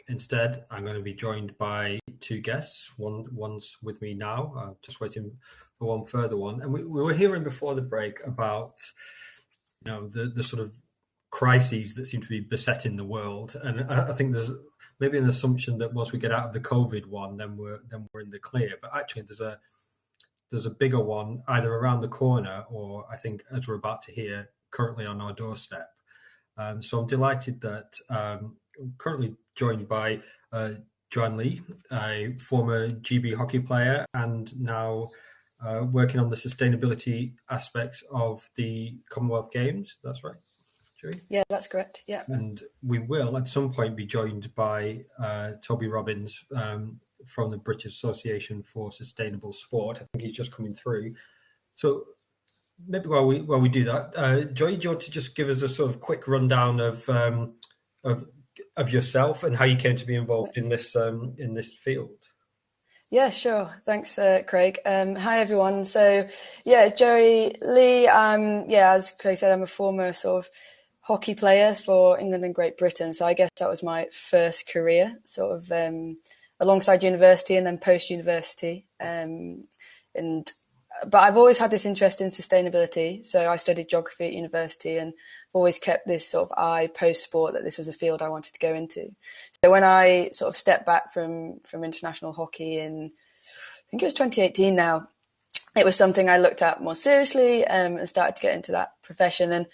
Instead, I'm going to be joined by two guests. One's with me now. I'm just waiting for one further one. And we were hearing before the break about, the sort of crises that seem to be besetting the world. And I think there's maybe an assumption that once we get out of the COVID one, then we're in the clear. But actually, there's a bigger one either around the corner or, I think, as we're about to hear, currently on our doorstep. So I'm delighted that I'm currently joined by Joanna Leigh, a former GB hockey player and now working on the sustainability aspects of the Commonwealth Games. That's right, Joey? Yeah, that's correct. Yeah. And we will at some point be joined by Toby from the British Association for Sustainable Sport. I think he's just coming through. So maybe while we do that, Joy, do you want to just give us a sort of quick rundown of yourself and how you came to be involved in this field? Yeah, sure. Thanks, Craig. Hi, everyone. So, yeah, Joanna Leigh. As Craig said, I'm a former sort of hockey player for England and Great Britain. So I guess that was my first career, sort of alongside university and then post-university. But I've always had this interest in sustainability. So I studied geography at university and always kept this sort of eye post-sport that this was a field I wanted to go into. So when I sort of stepped back from international hockey in, I think it was 2018 now, it was something I looked at more seriously and started to get into that profession. And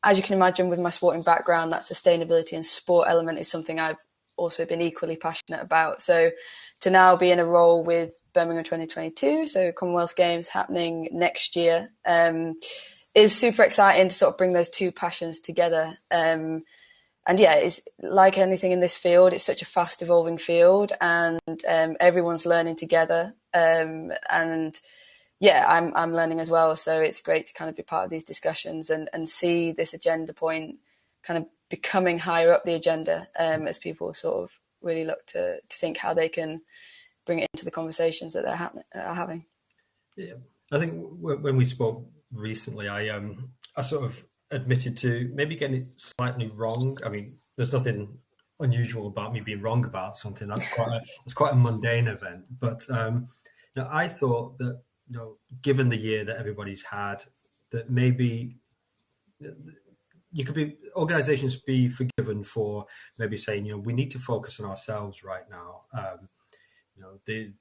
as you can imagine, with my sporting background, that sustainability and sport element is something I've also been equally passionate about. So to now be in a role with Birmingham 2022, so Commonwealth Games happening next year, is super exciting to sort of bring those two passions together. And yeah, it's like anything in this field, it's such a fast evolving field and everyone's learning together. And yeah, I'm learning as well. So it's great to kind of be part of these discussions and see this agenda point kind of becoming higher up the agenda as people sort of really look to think how they can bring it into the conversations that they're having. Yeah, I think when we spoke recently, I sort of admitted to maybe getting it slightly wrong. I mean, there's nothing unusual about me being wrong about something. That's quite a mundane event. But I thought that given the year that everybody's had, that maybe organizations be forgiven for maybe saying, we need to focus on ourselves right now. The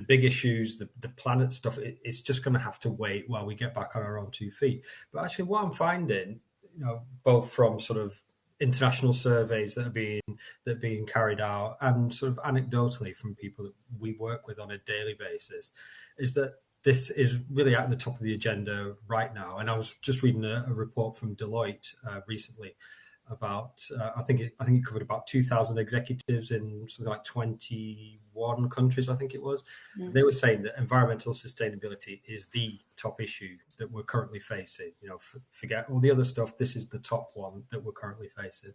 big issues, the planet stuff, it's just going to have to wait while we get back on our own 2 feet. But actually what I'm finding, both from sort of international surveys that are being carried out and sort of anecdotally from people that we work with on a daily basis, is that this is really at the top of the agenda right now. And I was just reading a report from Deloitte recently about, I think it covered about 2,000 executives in something like 21 countries, I think it was. Yeah. They were saying that environmental sustainability is the top issue that we're currently facing. Forget all the other stuff. This is the top one that we're currently facing.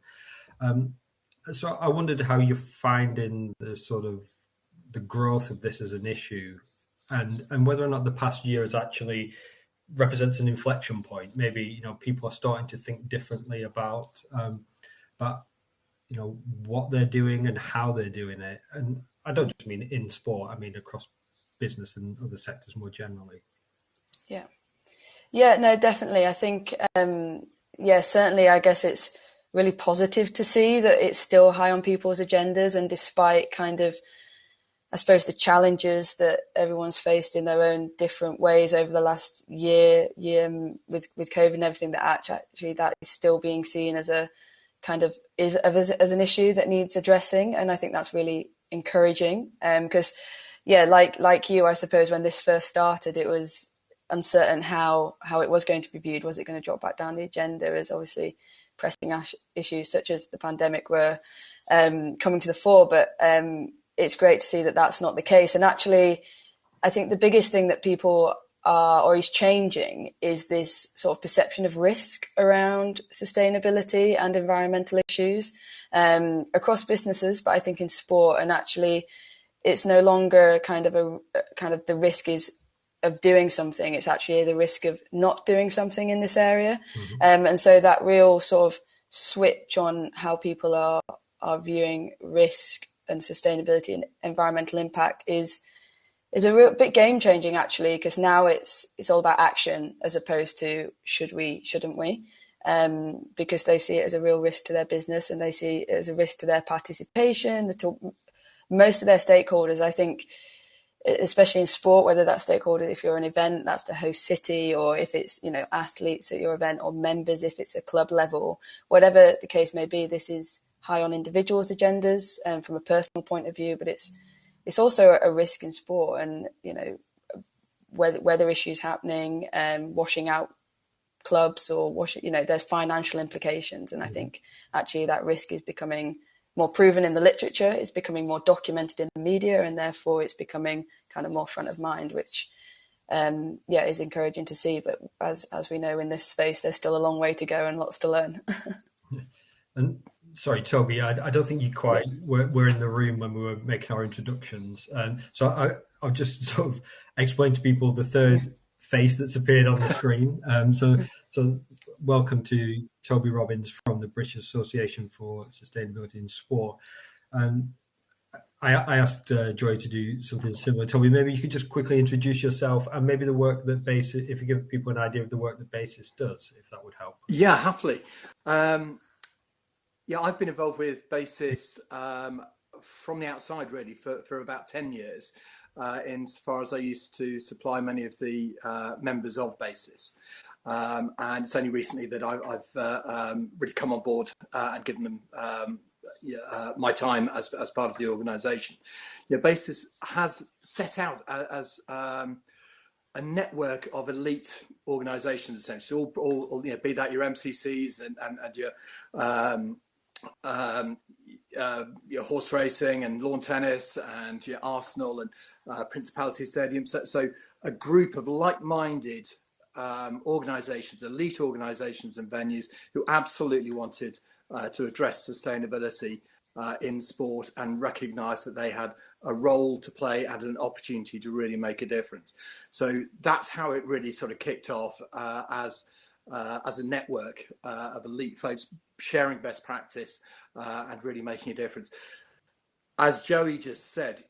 So I wondered how you're finding the growth of this as an issue, and whether or not the past year has actually represents an inflection point. Maybe people are starting to think differently about what they're doing and how they're doing it. And I don't just mean in sport, I mean across business and other sectors more generally. Yeah, no, definitely. I think certainly I guess it's really positive to see that it's still high on people's agendas, and despite kind of, I suppose, the challenges that everyone's faced in their own different ways over the last year with COVID and everything, that actually that is still being seen as a kind of as an issue that needs addressing. And I think that's really encouraging because, like you, I suppose when this first started, it was uncertain how it was going to be viewed. Was it going to drop back down the agenda as obviously pressing issues such as the pandemic were coming to the fore? But it's great to see that that's not the case. And actually, I think the biggest thing that people is changing is this sort of perception of risk around sustainability and environmental issues across businesses, but I think in sport. And actually, it's no longer kind of the risk is of doing something. It's actually the risk of not doing something in this area. Mm-hmm. And so that real sort of switch on how people are are viewing risk and sustainability and environmental impact is a real bit game changing, actually, because now it's all about action as opposed to should we, shouldn't we, because they see it as a real risk to their business and they see it as a risk to their participation. Most of their stakeholders, I think, especially in sport, whether that stakeholder, if you're an event, that's the host city, or if it's, athletes at your event, or members, if it's a club level, whatever the case may be, this is high on individuals' agendas from a personal point of view, but it's also a risk in sport, and weather issues happening, washing out clubs or there's financial implications, and I think actually that risk is becoming more proven in the literature, it's becoming more documented in the media, and therefore it's becoming kind of more front of mind, which is encouraging to see. But as we know in this space, there's still a long way to go and lots to learn. And sorry, Toby, I don't think you quite were in the room when we were making our introductions. So I'll just sort of explain to people the third face that's appeared on the screen. So welcome to Toby Robbins from the British Association for Sustainability in Sport. I asked Joy to do something similar. Toby, maybe you could just quickly introduce yourself and maybe the work that BASIS, if you give people an idea of the work that BASIS does, if that would help. Yeah, happily. I've been involved with BASIS from the outside, really, for about 10 years, insofar as I used to supply many of the members of BASIS. And it's only recently that I've really come on board and given them my time as part of the organisation. BASIS has set out as a network of elite organisations, essentially, all be that your MCCs and your horse racing and lawn tennis and your Arsenal and Principality Stadium. So a group of like-minded organisations, elite organisations and venues who absolutely wanted to address sustainability in sport and recognise that they had a role to play and an opportunity to really make a difference. So that's how it really sort of kicked off as a network of elite folks sharing best practice and really making a difference. As Joey just said,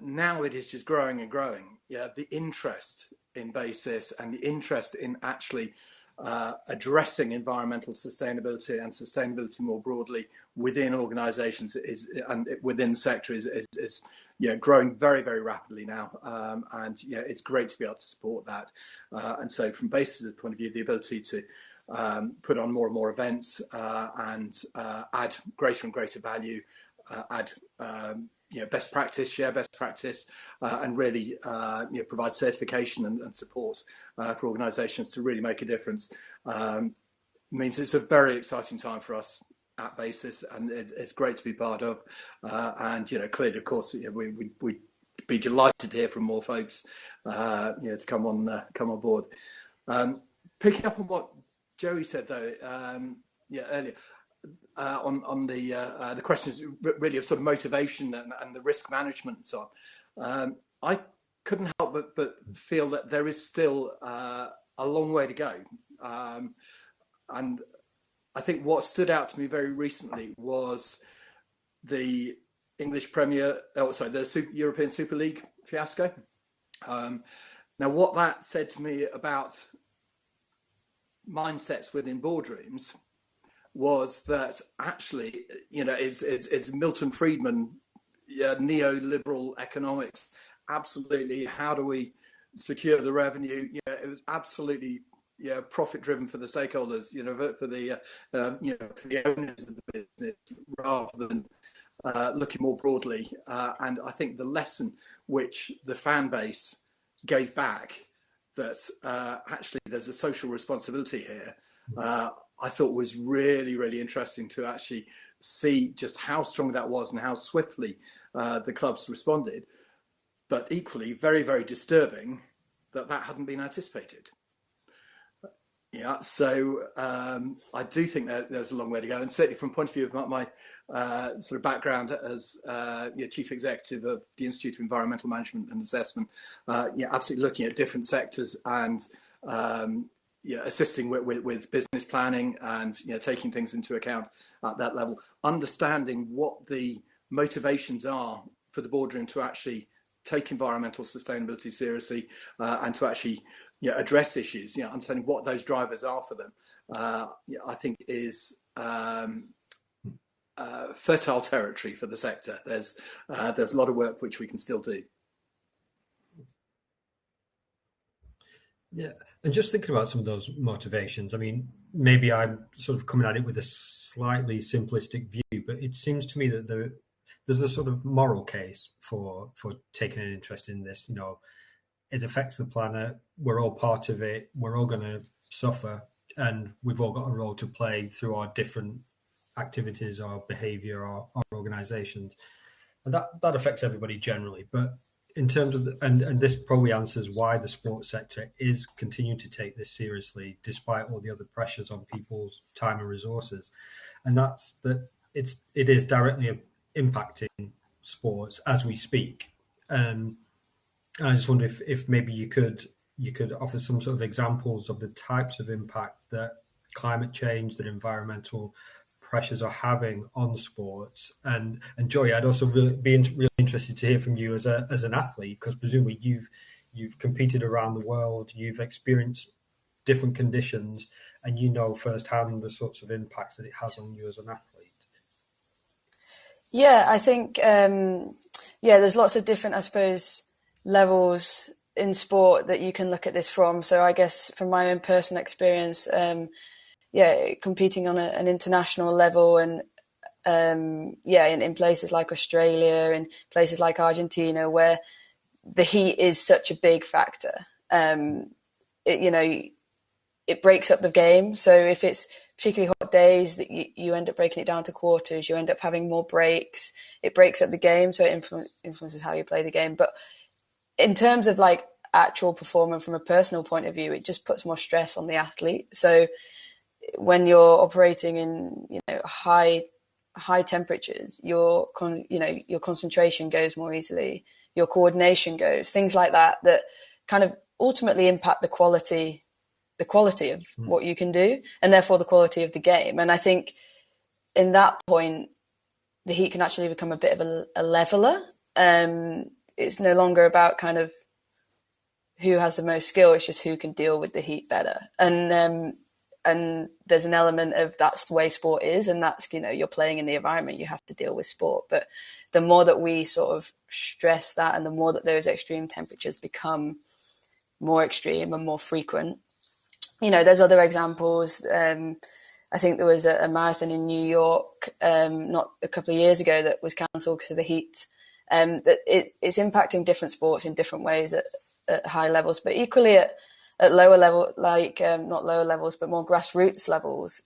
now it is just growing and growing. The interest in BASIS and the interest in actually addressing environmental sustainability and sustainability more broadly within organisations and within the sector is growing very, very rapidly now, and it's great to be able to support that. And so, from BASIS' point of view, the ability to put on more and more events and add greater and greater value, add best practice, share best practice, and really provide certification and support for organisations to really make a difference. Means it's a very exciting time for us at BASIS, and it's great to be part of. And clearly, of course, we'd be delighted to hear from more folks, to come on board. Picking up on what Joey said, though, earlier. On the questions really of sort of motivation and the risk management and so on, I couldn't help but feel that there is still a long way to go. And I think what stood out to me very recently was the the European Super League fiasco. Now, what that said to me about mindsets within boardrooms was that actually, it's Milton Friedman, neoliberal economics. Absolutely, how do we secure the revenue? It was absolutely profit driven for the stakeholders, for the owners of the business, rather than looking more broadly. And I think the lesson which the fan base gave back, that actually there's a social responsibility here, I thought was really, really interesting to actually see just how strong that was and how swiftly the clubs responded. But equally, very, very disturbing that hadn't been anticipated. So I do think that there's a long way to go. And certainly from the point of view of my sort of background as Chief Executive of the Institute of Environmental Management and Assessment, absolutely looking at different sectors and assisting with business planning and taking things into account at that level, understanding what the motivations are for the boardroom to actually take environmental sustainability seriously and to actually address issues, understanding what those drivers are for them, I think is fertile territory for the sector. There's a lot of work which we can still do. Yeah, and just thinking about some of those motivations, I mean, maybe I'm sort of coming at it with a slightly simplistic view, but it seems to me that there's a sort of moral case for taking an interest in this. It affects the planet. We're all part of it. We're all going to suffer, and we've all got a role to play through our different activities, our behaviour, our organisations, and that affects everybody generally. But in terms of and this probably answers why the sports sector is continuing to take this seriously despite all the other pressures on people's time and resources, and that's that it is directly impacting sports as we speak. And I just wonder if maybe you could offer some sort of examples of the types of impact that climate change, that environmental pressures are having on sports. And Joy, I'd also be really interested to hear from you as an athlete, because presumably you've competed around the world, you've experienced different conditions, and you know firsthand the sorts of impacts that it has on you as an athlete. Yeah, I think there's lots of different, I suppose, levels in sport that you can look at this from. So I guess from my own personal experience, competing on an international level and in places like Australia and places like Argentina, where the heat is such a big factor. It breaks up the game. So if it's particularly hot days, that you end up breaking it down to quarters, you end up having more breaks. It breaks up the game, so it influences how you play the game. But in terms of like actual performance from a personal point of view, it just puts more stress on the athlete. So when you're operating in high temperatures, your concentration goes more easily, your coordination goes, things like that kind of ultimately impact the quality of what you can do, and therefore the quality of the game. And I think in that point, the heat can actually become a bit of a leveler. It's no longer about kind of who has the most skill, it's just who can deal with the heat better. And there's an element of that's the way sport is, and that's, you're playing in the environment, you have to deal with sport. But the more that we sort of stress that, and the more that those extreme temperatures become more extreme and more frequent, there's other examples. I think there was a marathon in New York not a couple of years ago that was cancelled because of the heat. That it's impacting different sports in different ways at high levels, but equally at lower level, like not lower levels, but more grassroots levels,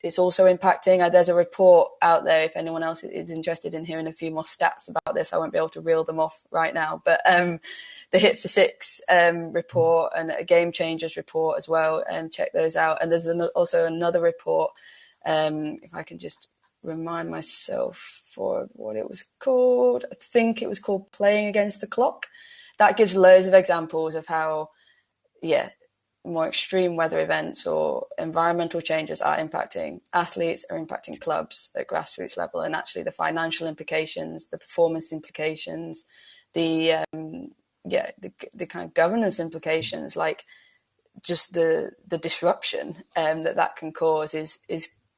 it's also impacting. There's a report out there, if anyone else is interested in hearing a few more stats about this. I won't be able to reel them off right now, but the Hit for Six report and a Game Changers report as well, and check those out. And there's also another report, if I can just remind myself for what it was called. I think it was called Playing Against the Clock. That gives loads of examples of how, more extreme weather events or environmental changes are impacting athletes, are impacting clubs at grassroots level, and actually the financial implications, the performance implications, the kind of governance implications, like just the disruption that can cause is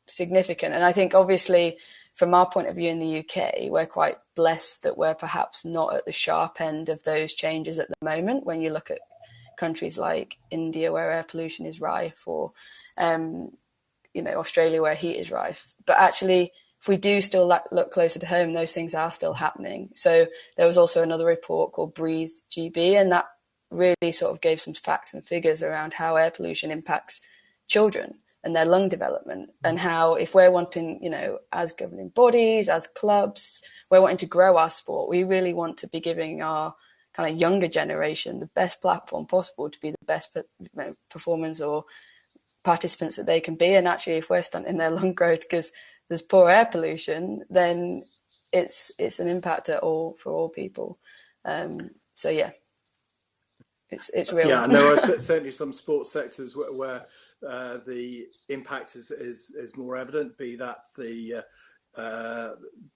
significant. And I think obviously from our point of view in the UK, we're quite blessed that we're perhaps not at the sharp end of those changes at the moment. When you look at countries like India, where air pollution is rife, or Australia, where heat is rife. But actually, if we do still look closer to home, those things are still happening. So there was also another report called Breathe GB, and that really sort of gave some facts and figures around how air pollution impacts children and their lung development, and how if we're wanting, as governing bodies, as clubs, we're wanting to grow our sport, we really want to be giving our kind of younger generation the best platform possible to be the best performers or participants that they can be. And actually, if we're stunting their lung growth because there's poor air pollution, then it's an impact for all people. So yeah. It's real. Yeah, and there are certainly some sports sectors where the impact is more evident, be that the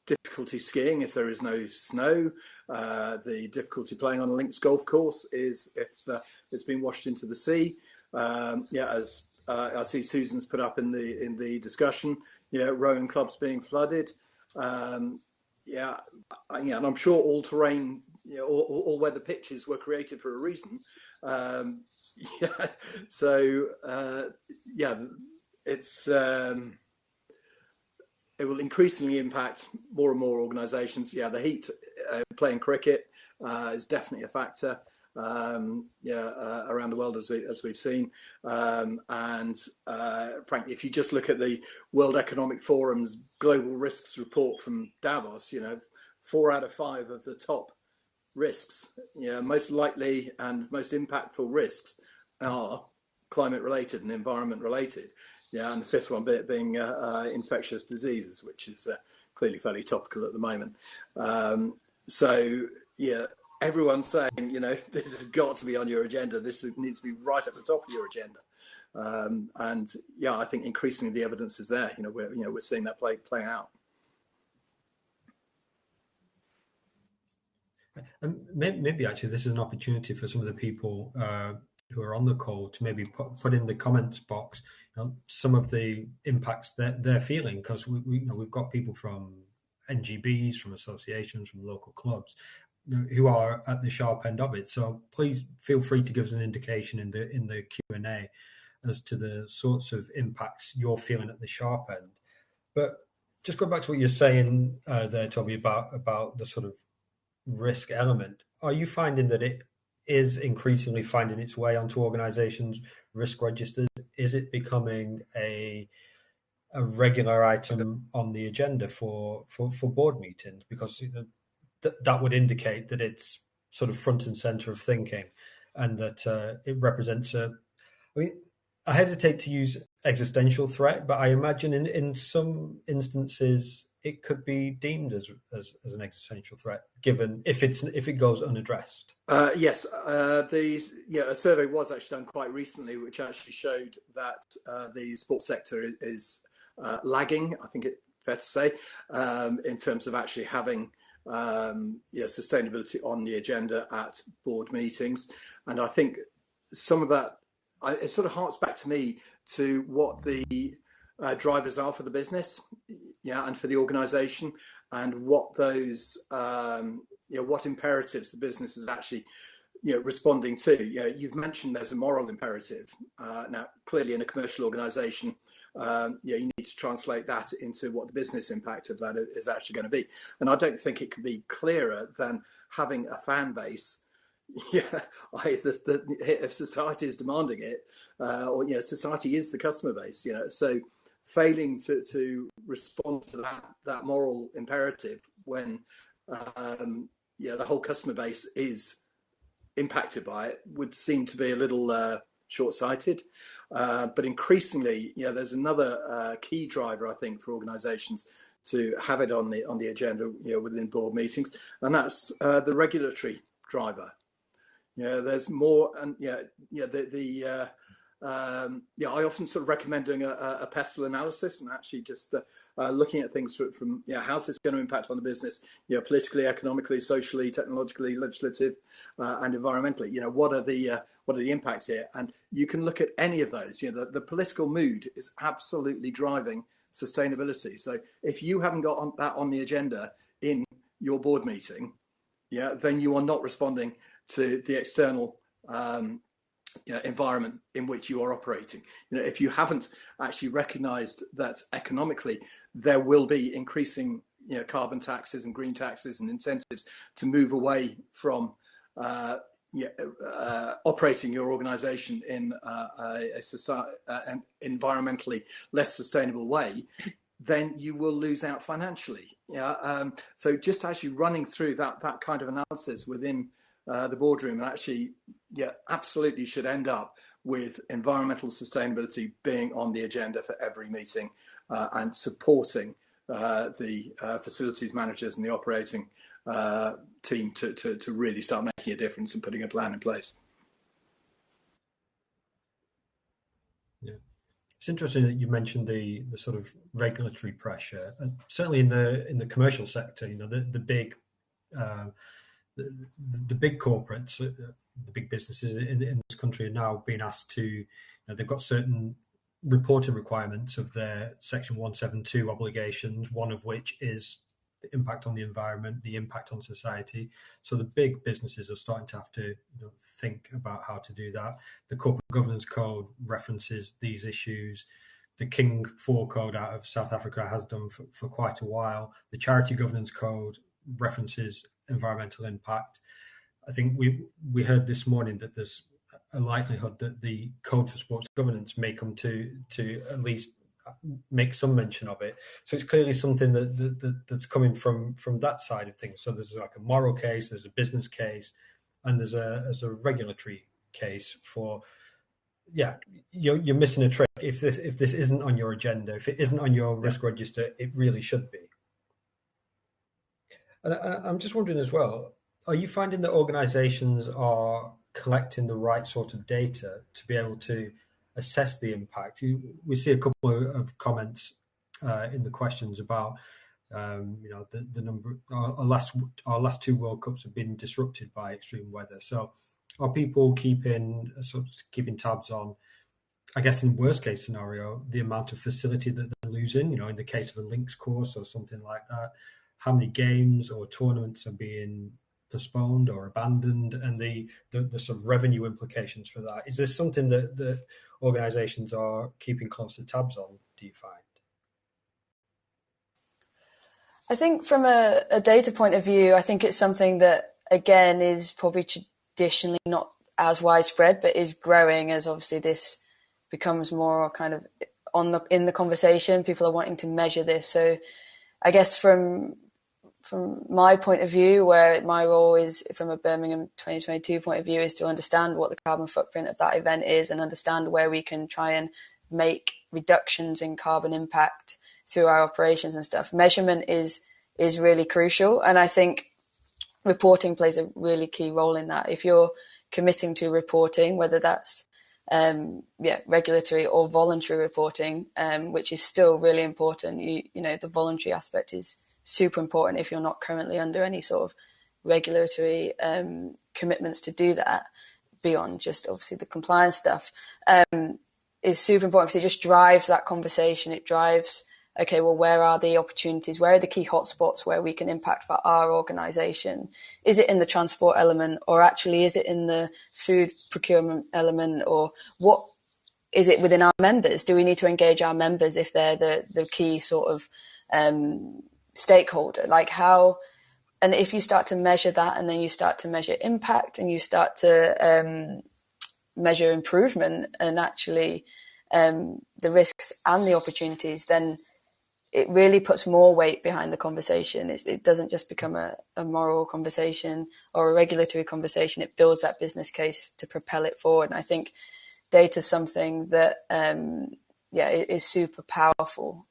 difficulty skiing if there is no snow, the difficulty playing on a links golf course is if it's been washed into the sea. As I see Susan's put up in the discussion, rowing clubs being flooded. And I'm sure all terrain, all weather pitches were created for a reason. It's it will increasingly impact more and more organisations. The heat, playing cricket is definitely a factor. Around the world as we've seen, and frankly, if you just look at the World Economic Forum's global risks report from Davos, 4 out of 5 of the top risks, most likely and most impactful risks are climate related and environment related. And the 5th one being infectious diseases, which is clearly fairly topical at the moment. Everyone's saying, this has got to be on your agenda. This needs to be right at the top of your agenda. I think increasingly the evidence is there. We're seeing that playing out. And maybe actually this is an opportunity for some of the people who are on the call to maybe put in the comments box some of the impacts that they're feeling, because we've got people from NGBs, from associations, from local clubs who are at the sharp end of it. So please feel free to give us an indication in the Q&A as to the sorts of impacts you're feeling at the sharp end. But just go back to what you're saying there, Toby, about the sort of risk element. Are you finding that it is increasingly finding its way onto organisations' risk registers? Is it becoming a regular item on the agenda for board meetings? Because that would indicate that it's sort of front and centre of thinking, and that it represents I hesitate to use existential threat, but I imagine in some instances it could be deemed as an existential threat, given if it goes unaddressed. Yes, a survey was actually done quite recently, which actually showed that the sports sector is lagging, I think it's fair to say, in terms of actually having sustainability on the agenda at board meetings. And I think some of that, it sort of harks back to me to what the drivers are for the business, and for the organisation, and what those, what imperatives the business is actually, responding to. You've mentioned there's a moral imperative. Now, clearly in a commercial organisation, you need to translate that into what the business impact of that is actually going to be. And I don't think it could be clearer than having a fan base. If society is demanding it, or society is the customer base. So failing to respond to that moral imperative when the whole customer base is impacted by it would seem to be a little short-sighted. But increasingly, there's another key driver, I think, for organisations to have it on the agenda, within board meetings, and that's the regulatory driver. There's more, and I often sort of recommend doing a pestle analysis and actually just looking at things from how's this going to impact on the business, politically, economically, socially, technologically, legislative, and environmentally. What are the impacts here? And you can look at any of those. The political mood is absolutely driving sustainability. So if you haven't got that on the agenda in your board meeting, then you are not responding to the external environment in which you are operating. If you haven't actually recognised that economically there will be increasing carbon taxes and green taxes and incentives to move away from operating your organisation in an environmentally less sustainable way, then you will lose out financially. So just actually running through that kind of analysis within the boardroom, and actually, absolutely should end up with environmental sustainability being on the agenda for every meeting, and supporting the facilities managers and the operating team to really start making a difference and putting a plan in place. It's interesting that you mentioned the sort of regulatory pressure, and certainly in the commercial sector. The big uh, the big corporates, the big businesses in this country are now being asked to, they've got certain reporting requirements of their Section 172 obligations, one of which is the impact on the environment, the impact on society. So the big businesses are starting to have to think about how to do that. The Corporate Governance Code references these issues. The King 4 Code out of South Africa has done for quite a while. The Charity Governance Code references environmental impact. I think we heard this morning that there's a likelihood that the Code for Sports Governance may come to at least make some mention of it. So it's clearly something that's coming from that side of things. So there's like a moral case, there's a business case, and there's a regulatory case for, you're missing a trick. If this isn't on your agenda, if it isn't on your risk register, it really should be. And I'm just wondering as well, are you finding that organisations are collecting the right sort of data to be able to assess the impact? We see a couple of comments in the questions about the number. Our last two World Cups have been disrupted by extreme weather. So are people keeping tabs on, I guess in the worst case scenario, the amount of facility that they're losing, in the case of a links course or something like that, how many games or tournaments are being postponed or abandoned, and the sort of revenue implications for that? Is this something that organisations are keeping closer tabs on, do you find? I think from a data point of view, I think it's something that, again, is probably traditionally not as widespread, but is growing as obviously this becomes more kind of in the conversation. People are wanting to measure this. So I guess from my point of view, where my role is from a Birmingham 2022 point of view, is to understand what the carbon footprint of that event is and understand where we can try and make reductions in carbon impact through our operations and stuff. Measurement is really crucial. And I think reporting plays a really key role in that. If you're committing to reporting, whether that's regulatory or voluntary reporting, which is still really important, the voluntary aspect is super important if you're not currently under any sort of regulatory commitments to do that beyond just obviously the compliance stuff, is super important because it just drives that conversation. It drives, okay, well, where are the opportunities? Where are the key hotspots where we can impact for our organisation? Is it in the transport element, or actually is it in the food procurement element, or what is it within our members? Do we need to engage our members if they're the key sort of stakeholder? Like how, and if you start to measure that, and then you start to measure impact, and you start to measure improvement, and actually the risks and the opportunities, then it really puts more weight behind the conversation. It doesn't just become a moral conversation or a regulatory conversation. It builds that business case to propel it forward. And I think data is something that, is super powerful,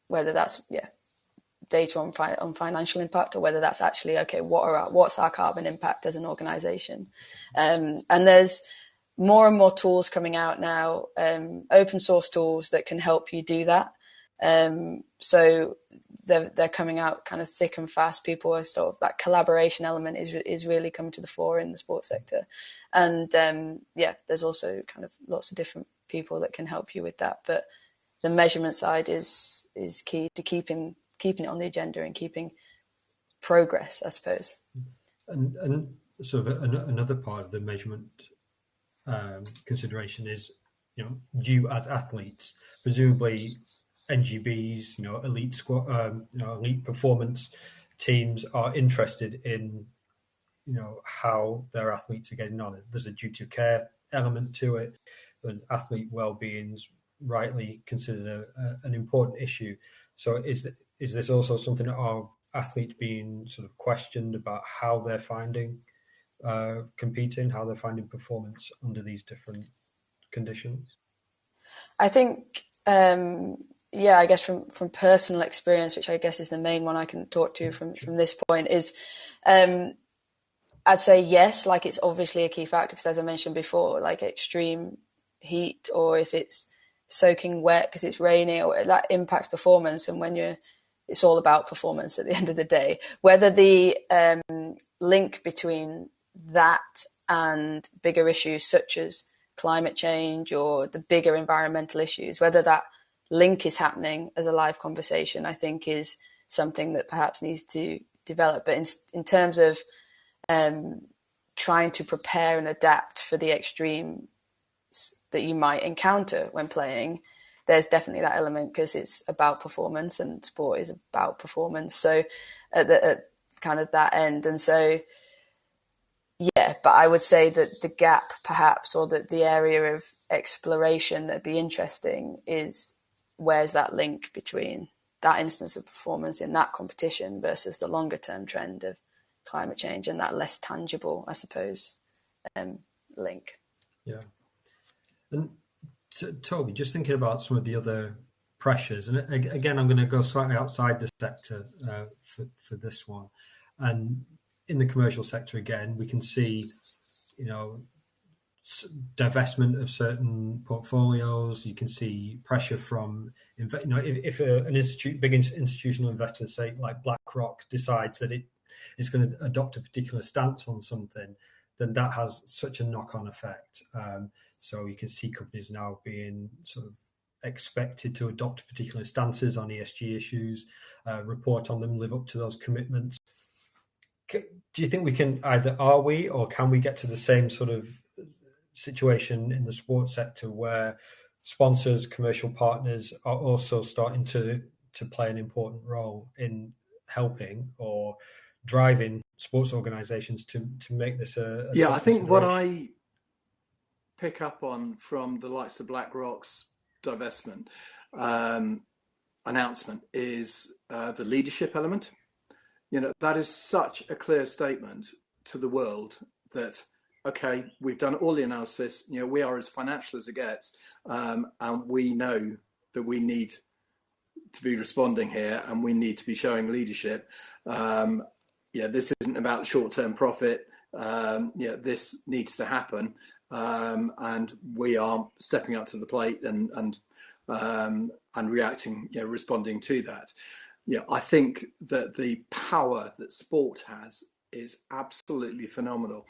whether that's, data on financial impact, or whether that's actually, okay, what's our carbon impact as an organization? And there's more and more tools coming out now, open source tools that can help you do that. So they're coming out kind of thick and fast. People are sort of, that collaboration element is really coming to the fore in the sports sector. And there's also kind of lots of different people that can help you with that. But the measurement side is key to keeping it on the agenda and keeping progress, I suppose. And sort of another part of the measurement consideration is, you as athletes, presumably NGBs, elite squad, elite performance teams are interested in, how their athletes are getting on. There's a duty of care element to it, and athlete well-being's rightly considered an important issue. So is this also something that are athletes being sort of questioned about how they're finding competing, how they're finding performance under these different conditions? I think, I guess from personal experience, which I guess is the main one I can talk to from this point, is I'd say yes, like it's obviously a key factor, because as I mentioned before, like extreme heat, or if it's soaking wet because it's rainy, or that impacts performance. And when it's all about performance at the end of the day. Whether the link between that and bigger issues such as climate change or the bigger environmental issues, whether that link is happening as a live conversation, I think is something that perhaps needs to develop. But in terms of trying to prepare and adapt for the extreme that you might encounter when playing, there's definitely that element, because it's about performance and sport is about performance. So at kind of that end. And so, yeah, but I would say that the gap perhaps, or the area of exploration that'd be interesting is where's that link between that instance of performance in that competition versus the longer term trend of climate change and that less tangible, I suppose, link. Yeah. And Toby, just thinking about some of the other pressures, and again, I'm going to go slightly outside the sector for this one. And in the commercial sector, again, we can see, divestment of certain portfolios. You can see pressure from, if an big institutional investor, say like BlackRock, decides that it's going to adopt a particular stance on something, then that has such a knock-on effect. So you can see companies now being sort of expected to adopt particular stances on ESG issues, report on them, live up to those commitments. Do you think we can are we or can we get to the same sort of situation in the sports sector where sponsors, commercial partners are also starting to play an important role in helping or driving sports organizations to make this a I think what I pick up on from the likes of BlackRock's divestment announcement is the leadership element. That is such a clear statement to the world that, okay, we've done all the analysis, we are as financial as it gets, and we know that we need to be responding here and we need to be showing leadership. This isn't about short-term profit. This needs to happen, and we are stepping up to the plate and reacting, responding to that. I think that the power that sport has is absolutely phenomenal.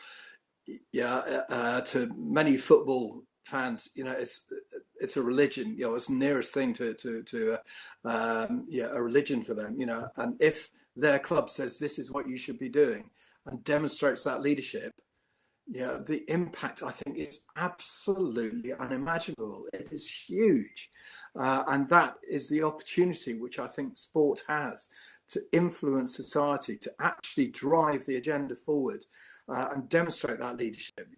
To many football fans, it's a religion. It's the nearest thing to a religion for them. And if their club says this is what you should be doing and demonstrates that leadership, the impact, I think, is absolutely unimaginable. It is huge. And that is the opportunity which I think sport has to influence society, to actually drive the agenda forward and demonstrate that leadership.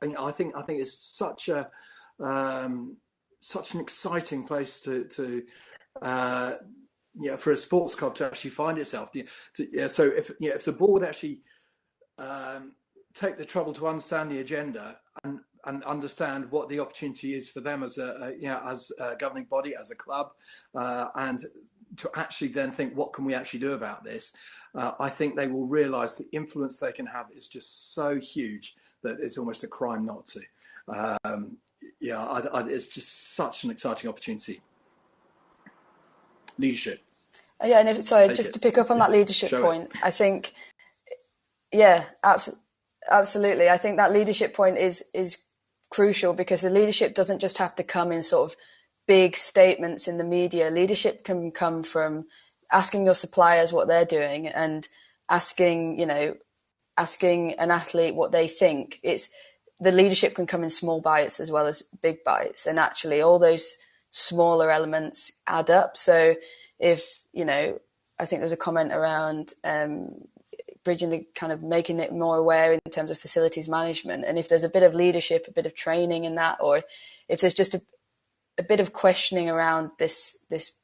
I think it's such an exciting place to for a sports club to actually find itself. So if the board actually take the trouble to understand the agenda and understand what the opportunity is for them as a governing body, as a club, and to actually then think, what can we actually do about this? I think they will realise the influence they can have is just so huge that it's almost a crime not to. It's just such an exciting opportunity. Leadership. Yeah, and to pick up on that leadership point, I think, absolutely. I think that leadership point is crucial, because the leadership doesn't just have to come in sort of big statements in the media. Leadership can come from asking your suppliers what they're doing and asking an athlete what they think. The leadership can come in small bites as well as big bites, and actually all those smaller elements add up. So if, I think there was a comment around bridging the kind of making it more aware in terms of facilities management. And if there's a bit of leadership, a bit of training in that, or if there's just a bit of questioning around this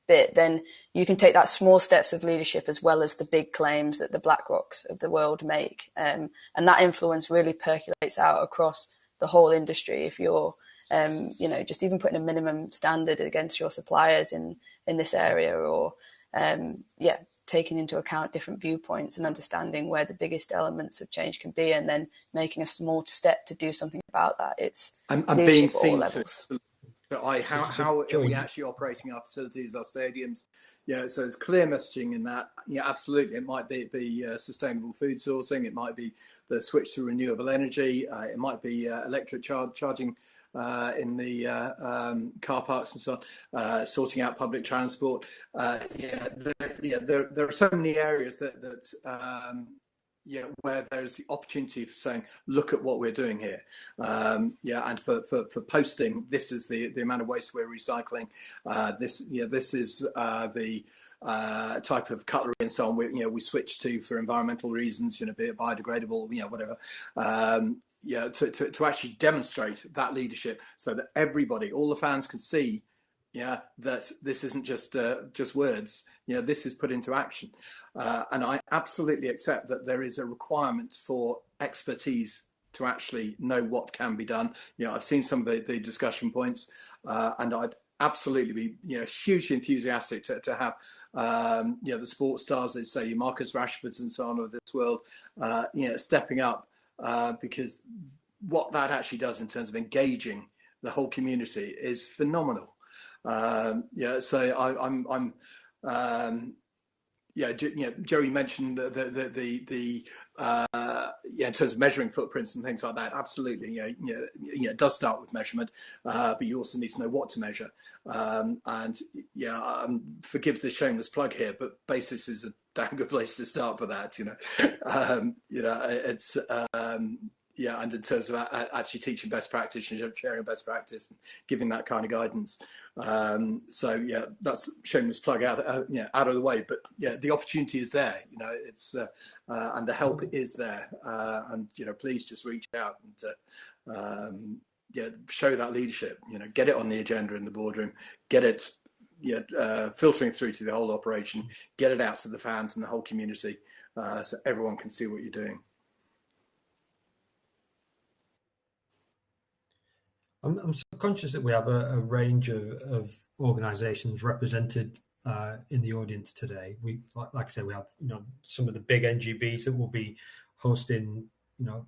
bit, then you can take that small steps of leadership as well as the big claims that the BlackRocks of the world make. And that influence really percolates out across the whole industry. If you're, just even putting a minimum standard against your suppliers in this area, or, taking into account different viewpoints and understanding where the biggest elements of change can be, and then making a small step to do something about that. It's and being seen how are we Joey, actually operating our facilities, our stadiums? Yeah, so there's clear messaging in that. Yeah, absolutely. It might be sustainable food sourcing. It might be the switch to renewable energy. It might be electric charging in the car parks and so on, sorting out public transport. There are so many areas that where there's the opportunity for saying, look at what we're doing here. And for posting, this is the amount of waste we're recycling. This is the type of cutlery and so on. We switch to for environmental reasons, be it biodegradable, whatever. To actually demonstrate that leadership so that everybody, all the fans can see, that this isn't just words. This is put into action, and I absolutely accept that there is a requirement for expertise to actually know what can be done. I've seen some of the discussion points, and I'd absolutely be hugely enthusiastic to have the sports stars, let's say your Marcus Rashfords and so on of this world, stepping up, because what that actually does in terms of engaging the whole community is phenomenal. So Joey mentioned the in terms of measuring footprints and things like that. Absolutely, it does start with measurement, but you also need to know what to measure. Forgive the shameless plug here, but BASIS is a damn good place to start for that. It's. And in terms of actually teaching best practice and sharing best practice and giving that kind of guidance. That's shameless plug out of the way. But the opportunity is there. It's and the help is there. And please just reach out and show that leadership. Get it on the agenda in the boardroom. Get it filtering through to the whole operation. Get it out to the fans and the whole community, so everyone can see what you're doing. I'm conscious that we have a range of organisations represented in the audience today. We, like I said, we have some of the big NGBs that will be hosting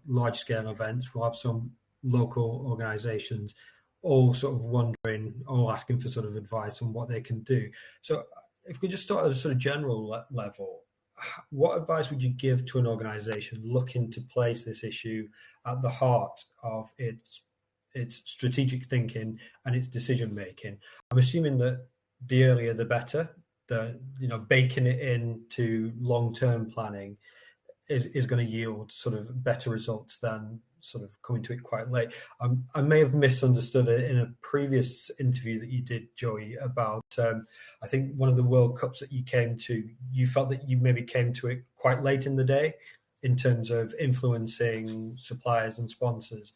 large scale events. We'll have some local organisations, all sort of wondering, all asking for sort of advice on what they can do. So, if we just start at a sort of general level, what advice would you give to an organisation looking to place this issue at the heart of its strategic thinking and its decision making? I'm assuming that the earlier the better. Baking it into long-term planning is going to yield sort of better results than sort of coming to it quite late. I may have misunderstood it in a previous interview that you did, Joey, about I think one of the World Cups that you came to. You felt that you maybe came to it quite late in the day in terms of influencing suppliers and sponsors.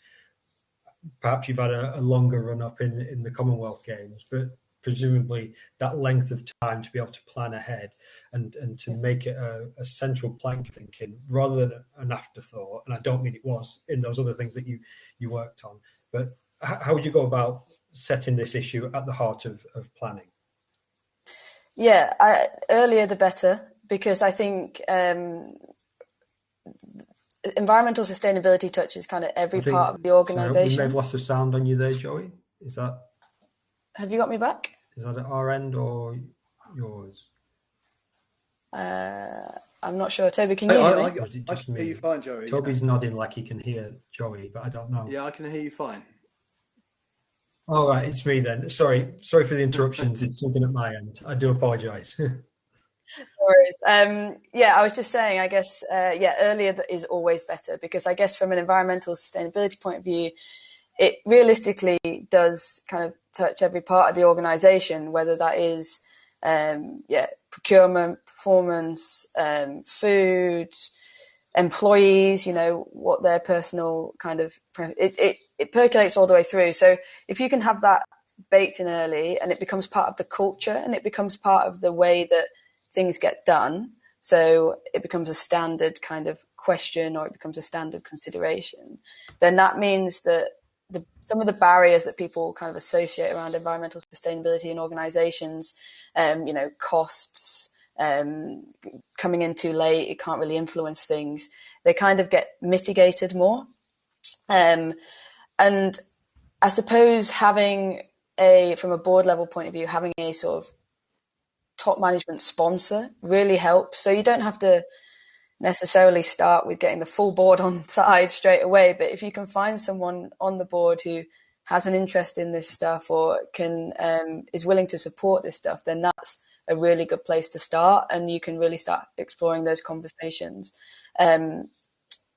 Perhaps you've had a longer run up in the Commonwealth Games, but presumably that length of time to be able to plan ahead and to make it a central plank thinking rather than an afterthought. And I don't mean it was in those other things that you worked on, but how would you go about setting this issue at the heart of planning? Earlier the better, because I think environmental sustainability touches kind of every part of the organisation. We may have lost the sound on you there, Joey. Is that? Have you got me back? Is that at our end or yours? I'm not sure. Toby, can you hear me? Or is it just me? I can hear you fine, Joey. Toby's nodding like he can hear Joey, but I don't know. Yeah, I can hear you fine. All right, it's me then. Sorry for the interruptions. It's something at my end. I do apologise. No worries. I was just saying, I guess, earlier is always better, because I guess from an environmental sustainability point of view, it realistically does kind of touch every part of the organisation, whether that is, procurement, performance, food, employees, what their personal kind of, it percolates all the way through. So if you can have that baked in early and it becomes part of the culture and it becomes part of the way that things get done, so it becomes a standard kind of question or it becomes a standard consideration, then that means that some of the barriers that people kind of associate around environmental sustainability in organizations, costs, coming in too late, it can't really influence things, they kind of get mitigated more. And I suppose having from a board level point of view, having a sort of top management sponsor really helps. So you don't have to necessarily start with getting the full board on side straight away, but if you can find someone on the board who has an interest in this stuff or can is willing to support this stuff, then that's a really good place to start, and you can really start exploring those conversations.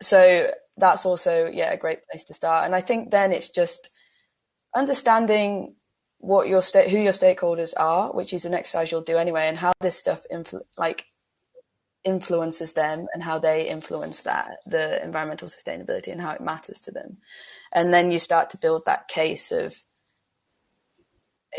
So that's also a great place to start. And I think then it's just understanding what who your stakeholders are, which is an exercise you'll do anyway, and how this stuff influences them and how they influence the environmental sustainability and how it matters to them. And then you start to build that case of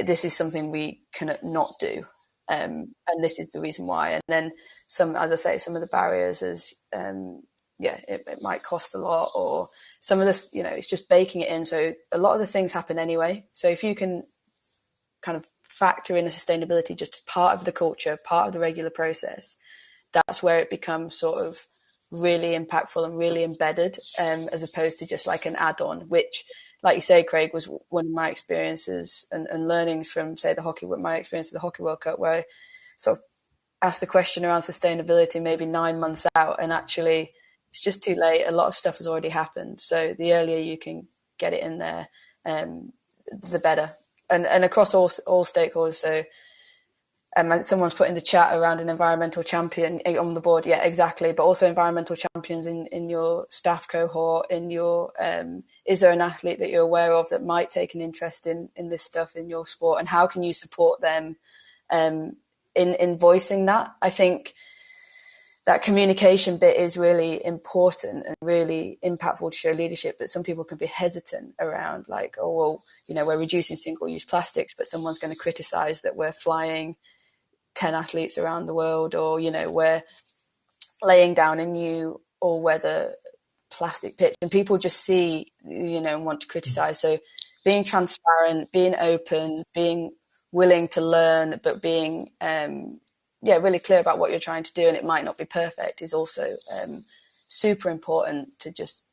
this is something we cannot not do. And this is the reason why. And then as I say, some of the barriers is, it might cost a lot, or some of this, it's just baking it in. So a lot of the things happen anyway. So if you can kind of factor in a sustainability just as part of the culture, part of the regular process, that's where it becomes sort of really impactful and really embedded, as opposed to just like an add-on, which, like you say, Craig, was one of my experiences and learning from, say, my experience of the Hockey World Cup, where I sort of asked the question around sustainability maybe 9 months out, and actually it's just too late. A lot of stuff has already happened. So the earlier you can get it in there, the better. And across all stakeholders. So someone's put in the chat around an environmental champion on the board. Yeah, exactly. But also environmental champions in your staff cohort, in your is there an athlete that you're aware of that might take an interest in this stuff in your sport, and how can you support them in voicing that? I think that communication bit is really important and really impactful to show leadership, but some people can be hesitant around like, oh, well, we're reducing single-use plastics, but someone's going to criticize that we're flying 10 athletes around the world, or, we're laying down a new all-weather plastic pitch, and people just see, and want to criticize. So being transparent, being open, being willing to learn, but being really clear about what you're trying to do, and it might not be perfect, is also super important to just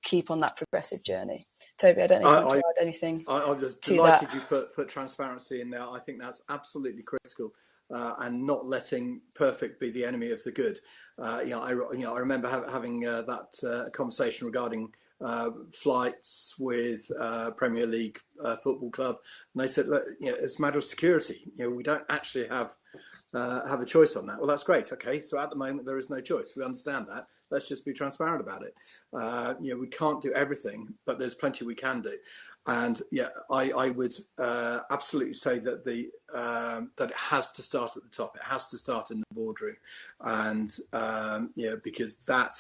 keep on that progressive journey. Toby, I don't know if you want to add anything. I'm just delighted you put transparency in there. I think that's absolutely critical, and not letting perfect be the enemy of the good. I remember having that conversation regarding flights with Premier League football club, and they said, look, it's a matter of security. We don't actually have a choice on that. Well, that's great. Okay, so at the moment there is no choice. We understand that. Let's just be transparent about it. We can't do everything, but there's plenty we can do. And I would absolutely say that that it has to start at the top. It has to start in the boardroom, and because that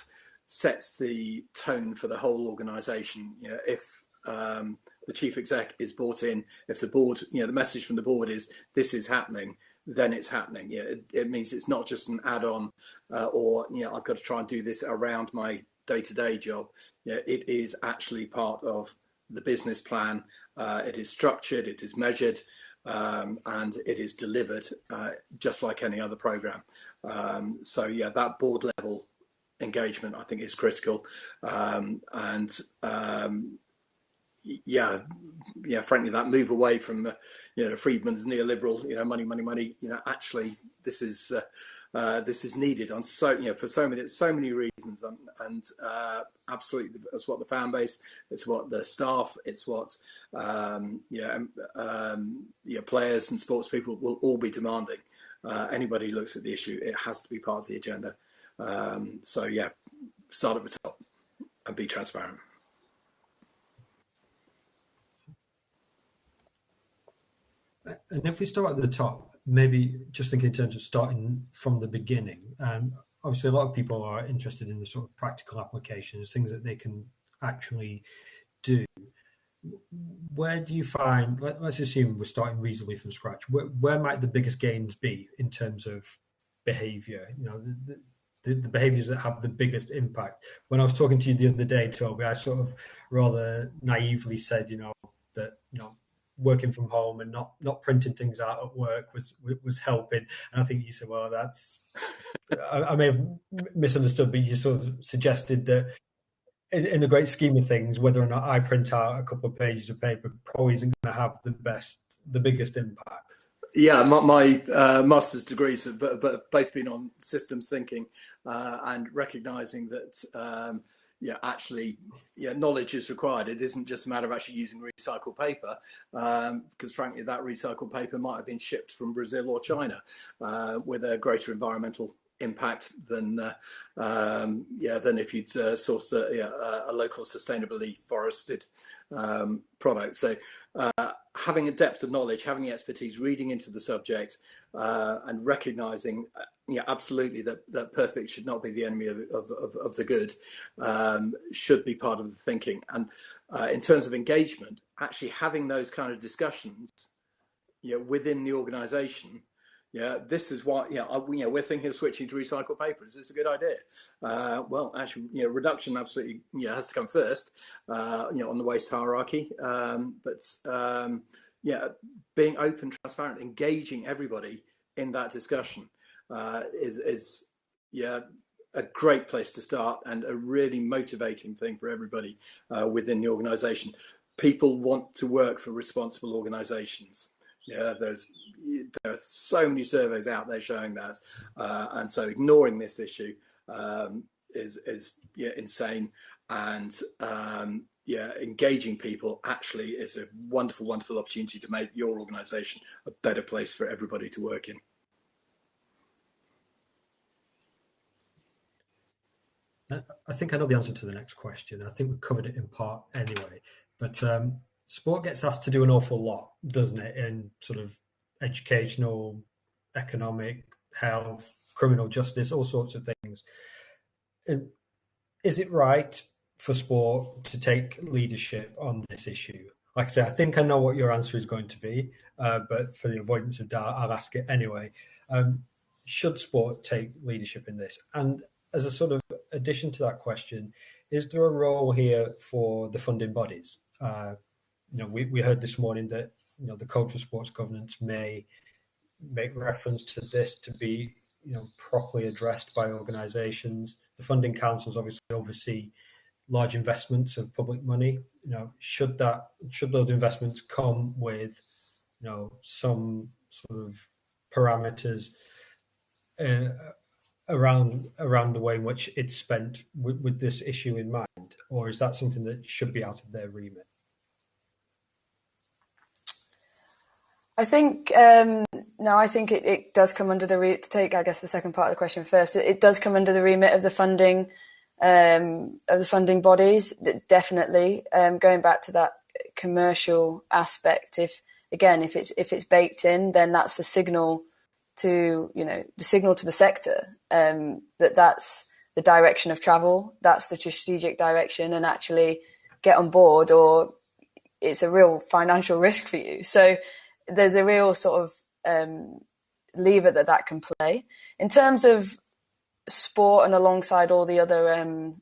sets the tone for the whole organisation. If the chief exec is bought in, if the board, the message from the board is this is happening, then it's happening. It means it's not just an add-on, or I've got to try and do this around my day-to-day job. It is actually part of the business plan. It is structured, it is measured, and it is delivered just like any other program. That board level engagement, I think, is critical. Frankly, that move away from Friedman's neoliberal, money. Actually, this is needed on for so many reasons, and absolutely, it's what the fan base, it's what the staff, it's what players and sports people will all be demanding. Anybody who looks at the issue, it has to be part of the agenda. Start at the top and be transparent. And if we start at the top, maybe just think in terms of starting from the beginning. Obviously, a lot of people are interested in the sort of practical applications, things that they can actually do. Where do you find, let's assume we're starting reasonably from scratch, where might the biggest gains be in terms of behaviour? The behaviours that have the biggest impact. When I was talking to you the other day, Toby, I sort of rather naively said, that working from home and not printing things out at work was helping. And I think you said, well, that's I may have misunderstood, but you sort of suggested that in the great scheme of things, whether or not I print out a couple of pages of paper probably isn't going to have the biggest impact. Yeah, my master's degrees have both been on systems thinking and recognising that actually knowledge is required. It isn't just a matter of actually using recycled paper, because frankly that recycled paper might have been shipped from Brazil or China with a greater environmental impact than if you'd sourced a local sustainably forested product. So having a depth of knowledge, having the expertise, reading into the subject, and recognizing absolutely that perfect should not be the enemy of the good, should be part of the thinking. And in terms of engagement, actually having those kind of discussions within the organization. This is what we're thinking of switching to recycled paper. Is this a good idea? Well, actually, reduction absolutely has to come first, on the waste hierarchy. Being open, transparent, engaging everybody in that discussion is a great place to start, and a really motivating thing for everybody within the organisation. People want to work for responsible organisations. There are so many surveys out there showing that, and so ignoring this issue is insane. And engaging people actually is a wonderful opportunity to make your organisation a better place for everybody to work in. I think I know the answer to the next question. I think we've covered it in part anyway, but sport gets asked to do an awful lot, doesn't it, in sort of educational, economic, health, criminal justice, all sorts of things. Is it right for sport to take leadership on this issue? Like I say, I think I know what your answer is going to be, but for the avoidance of doubt, I'll ask it anyway. Should sport take leadership in this? And as a sort of addition to that question, is there a role here for the funding bodies? We heard this morning that the Code for Sports Governance may make reference to this to be properly addressed by organisations. The funding councils obviously oversee large investments of public money. Should those investments come with some sort of parameters around the way in which it's spent with this issue in mind, or is that something that should be out of their remit? I think I think it does come under the to take, I guess, the second part of the question first. It does come under the remit of the funding bodies, definitely. Going back to that commercial aspect, if it's baked in, then that's the signal to the sector that's the direction of travel, that's the strategic direction, and actually get on board, or it's a real financial risk for you. So there's a real sort of lever that can play in terms of sport, and alongside all the other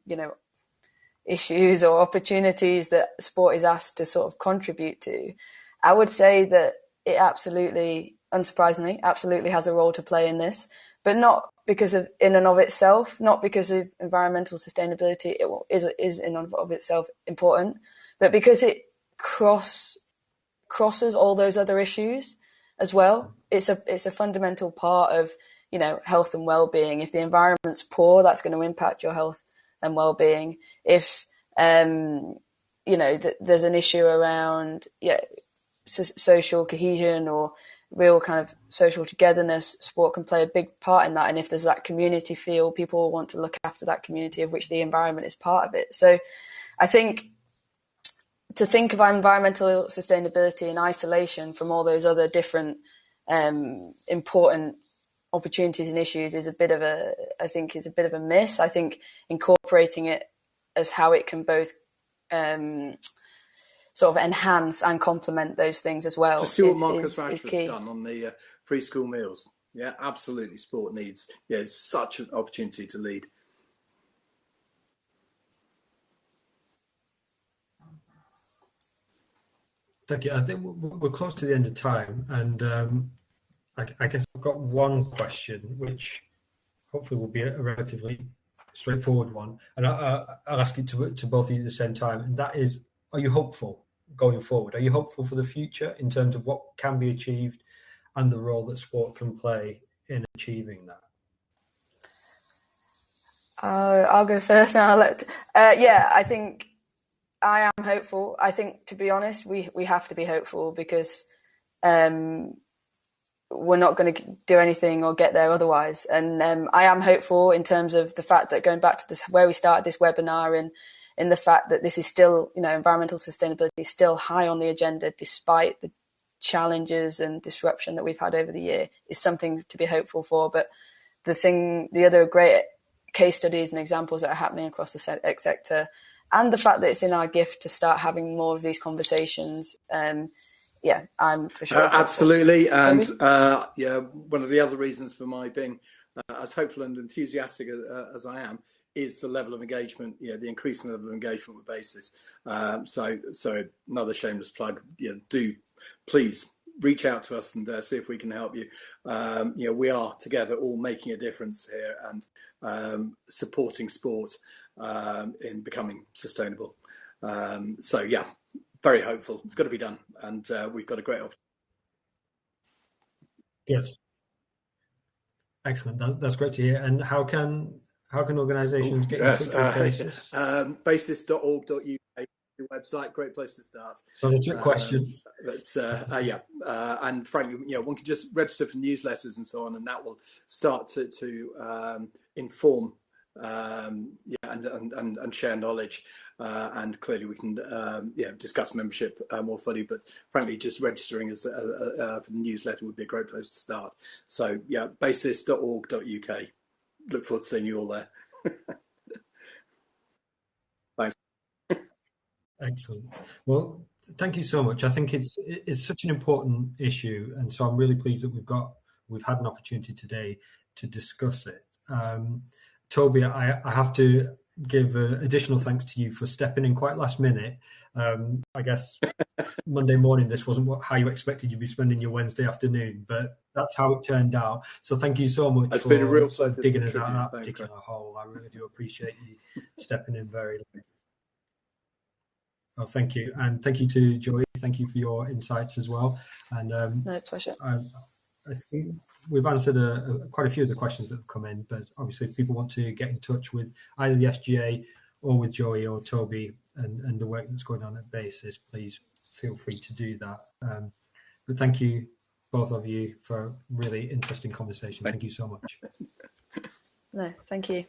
issues or opportunities that sport is asked to sort of contribute to. I would say that it absolutely, unsurprisingly, absolutely has a role to play in this, but not because of in and of itself, not because of environmental sustainability. It is in and of itself important, but because it crosses all those other issues as well. It's a fundamental part of health and well-being. If the environment's poor, that's going to impact your health and well-being. If there's an issue around social cohesion or real kind of social togetherness, sport can play a big part in that. And if there's that community feel, people will want to look after that community, of which the environment is part of it. So I think to think of environmental sustainability in isolation from all those other different important opportunities and issues is a bit of a miss. I think incorporating it as how it can both sort of enhance and complement those things as well. To see what Marcus Rashford's done on the free school meals. Yeah, absolutely. Sport needs such an opportunity to lead. Thank you. I think we're close to the end of time, and I guess I've got one question, which hopefully will be a relatively straightforward one, and I'll ask it to both of you at the same time, and that is, are you hopeful going forward? Are you hopeful for the future in terms of what can be achieved and the role that sport can play in achieving that? I'll go first and I'll let... yeah, I think I am hopeful. I think, to be honest, we have to be hopeful because we're not going to do anything or get there otherwise. And I am hopeful in terms of the fact that, going back to this, where we started this webinar, and in the fact that this is still, environmental sustainability is still high on the agenda despite the challenges and disruption that we've had over the year, is something to be hopeful for. But the other great case studies and examples that are happening across the sector, and the fact that it's in our gift to start having more of these conversations, yeah, I'm for sure. Absolutely. And one of the other reasons for my being as hopeful and enthusiastic as I am is the level of engagement, the increasing level of engagement with BASIS. So another shameless plug, do please reach out to us and see if we can help you. We are together all making a difference here and supporting sport in becoming sustainable. So yeah, very hopeful. It's got to be done, and we've got a great opportunity. Good, excellent. That's great to hear. And how can organisations get in touch with BASIS? Basis.org.uk website, great place to start. So the trick question. And frankly, one can just register for newsletters and so on, and that will start to inform and share knowledge, and clearly we can discuss membership more fully, but frankly just registering as for the newsletter would be a great place to start. So yeah, basis.org.uk. Look forward to seeing you all there. Thanks. Excellent. Well, thank you so much. I think it's such an important issue, and so I'm really pleased that we've had an opportunity today to discuss it. Toby, I have to give additional thanks to you for stepping in quite last minute. I guess Monday morning, this wasn't how you expected you'd be spending your Wednesday afternoon, but that's how it turned out. So thank you so much It's for been a real pleasure digging us out of that particular hole. I really do appreciate you stepping in very late. Oh, thank you. And thank you to Joy. Thank you for your insights as well. And no, pleasure. I think we've answered quite a few of the questions that have come in, but obviously if people want to get in touch with either the SGA or with Joey or Toby and the work that's going on at BASIS, please feel free to do that. But thank you, both of you, for a really interesting conversation. Thank you so much. No, thank you.